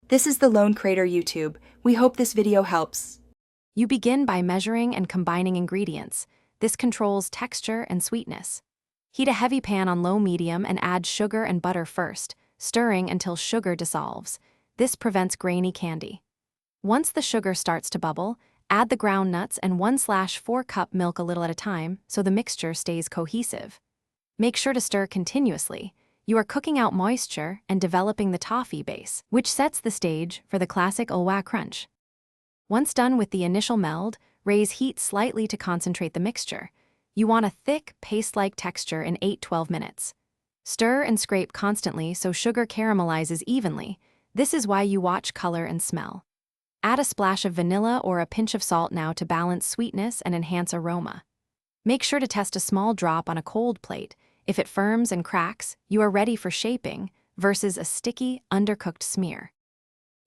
This is the Lone Crater YouTube. We hope this video helps. You begin by measuring and combining ingredients. This controls texture and sweetness. Heat a heavy pan on low-medium and add sugar and butter first, stirring until sugar dissolves. This prevents grainy candy. Once the sugar starts to bubble, add the ground nuts and 1/4 cup milk a little at a time so the mixture stays cohesive. Make sure to stir continuously. You are cooking out moisture and developing the toffee base, which sets the stage for the classic Alewa crunch. Once done with the initial meld, raise heat slightly to concentrate the mixture. You want a thick, paste-like texture in 8–12 minutes. Stir and scrape constantly so sugar caramelizes evenly. This is why you watch color and smell. Add a splash of vanilla or a pinch of salt now to balance sweetness and enhance aroma. Make sure to test a small drop on a cold plate. If it firms and cracks, you are ready for shaping versus a sticky, undercooked smear.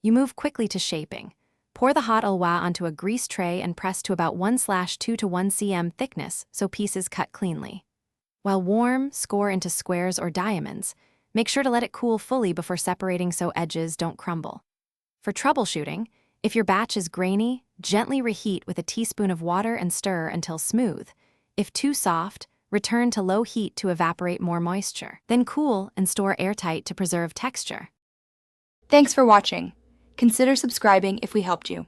You move quickly to shaping. Pour the hot Alewa onto a greased tray and press to about 1/2 to 1 cm thickness so pieces cut cleanly. While warm, score into squares or diamonds. Make sure to let it cool fully before separating so edges don't crumble. For troubleshooting, if your batch is grainy, gently reheat with a teaspoon of water and stir until smooth. If too soft, return to low heat to evaporate more moisture. Then cool and store airtight to preserve texture. Thanks for watching. Consider subscribing if we helped you.